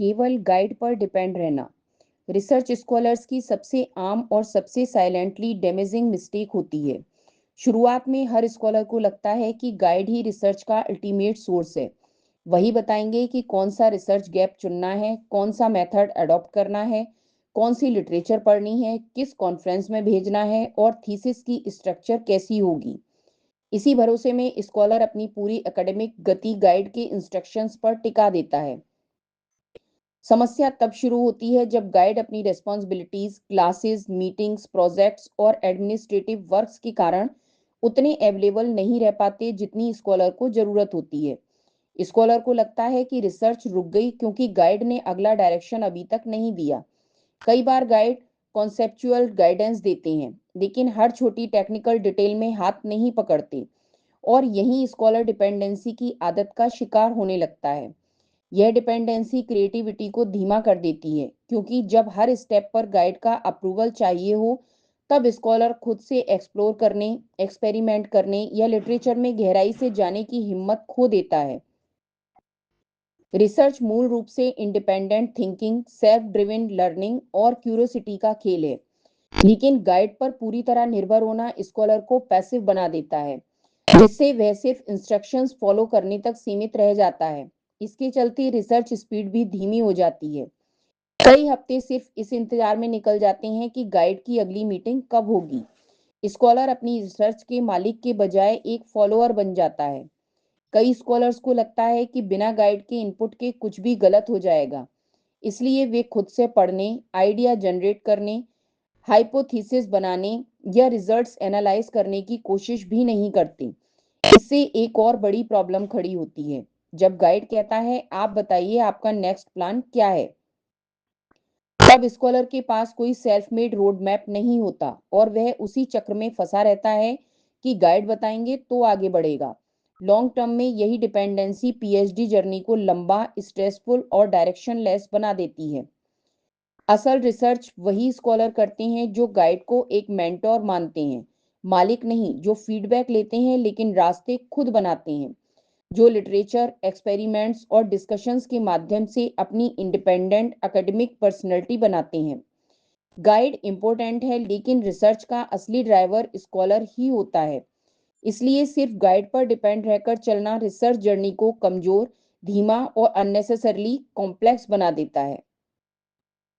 केवल गाइड पर डिपेंड रहना रिसर्च स्कॉलर्स की सबसे आम और सबसे साइलेंटली डैमेजिंग मिस्टेक होती है। शुरुआत में हर स्कॉलर को लगता है कि गाइड ही रिसर्च का अल्टीमेट सोर्स है। वही बताएंगे कि कौन सा रिसर्च गैप चुनना है, कौन सा मेथड अडॉप्ट करना है, कौन सी लिटरेचर पढ़नी है, किस कॉन्फ्रेंस में भेजना है और थीसिस की स्ट्रक्चर कैसी होगी। इसी भरोसे में स्कॉलर अपनी पूरी एकेडमिक गति गाइड के इंस्ट्रक्शंस पर टिका देता है। समस्या तब शुरू होती है जब गाइड अपनी रिस्पॉन्सिबिलिटीज, क्लासेस, मीटिंग्स, प्रोजेक्ट्स और एडमिनिस्ट्रेटिव वर्क्स के कारण उतने अवेलेबल नहीं रह पाते जितनी स्कॉलर को जरूरत होती है। स्कॉलर को लगता है कि रिसर्च रुक गई क्योंकि गाइड ने अगला डायरेक्शन अभी तक नहीं दिया। कई बार गाइड कॉन्सेप्चुअल गाइडेंस देते हैं, लेकिन हर छोटी टेक्निकल डिटेल में हाथ नहीं पकड़ते, और यही स्कॉलर डिपेंडेंसी की आदत का शिकार होने लगता है। यह डिपेंडेंसी क्रिएटिविटी को धीमा कर देती है, क्योंकि जब हर स्टेप पर गाइड का अप्रूवल चाहिए हो, तब स्कॉलर खुद से एक्सप्लोर करने, एक्सपेरिमेंट करने या लिटरेचर में गहराई से जाने की हिम्मत खो देता है। रिसर्च मूल रूप से independent thinking, self driven learning और क्यूरियोसिटी का खेल है, लेकिन गाइड पर पूरी तरह निर्भर होना स्कॉलर को पैसिव बना देता है, जिससे वह सिर्फ इंस्ट्रक्शंस फॉलो करने तक सीमित रह जाता है। इसके चलते रिसर्च स्पीड भी धीमी हो जाती है। कई हफ्ते सिर्फ इस इंतजार में निकल जाते हैं कि गाइड की अगली मीटिंग कब होगी। स्कॉलर अपनी रिसर्च के मालिक के बजाय एक फॉलोअर बन जाता है। कई स्कॉलर्स को लगता है कि बिना गाइड के इनपुट के कुछ भी गलत हो जाएगा, इसलिए वे खुद से पढ़ने, आइडिया जनरेट करने, हाइपोथेसिस बनाने या रिजल्ट्स एनालाइज करने की कोशिश भी नहीं करते। इससे एक और बड़ी प्रॉब्लम खड़ी होती है। जब गाइड कहता है आप बताइए आपका नेक्स्ट प्लान क्या है, तब स्कॉलर के पास कोई सेल्फ मेड रोड मैप नहीं होता और वह उसी चक्र में फंसा रहता है कि गाइड बताएंगे तो आगे बढ़ेगा। लॉन्ग टर्म में यही डिपेंडेंसी पीएचडी जर्नी को लंबा, स्ट्रेसफुल और डायरेक्शनलेस बना देती है। असल रिसर्च वही स्कॉलर करते हैं जो गाइड को एक मेंटोर मानते हैं, मालिक नहीं, जो फीडबैक लेते हैं लेकिन रास्ते खुद बनाते हैं, जो लिटरेचर, एक्सपेरिमेंट्स और डिस्कशंस के माध्यम से अपनी इंडिपेंडेंट एकेडमिक पर्सनैलिटी बनाते हैं। गाइड इंपॉर्टेंट है, लेकिन रिसर्च का असली ड्राइवर स्कॉलर ही होता है। इसलिए सिर्फ गाइड पर डिपेंड रहकर चलना रिसर्च जर्नी को कमजोर, धीमा और अननेसेसरली कॉम्प्लेक्स बना देता है।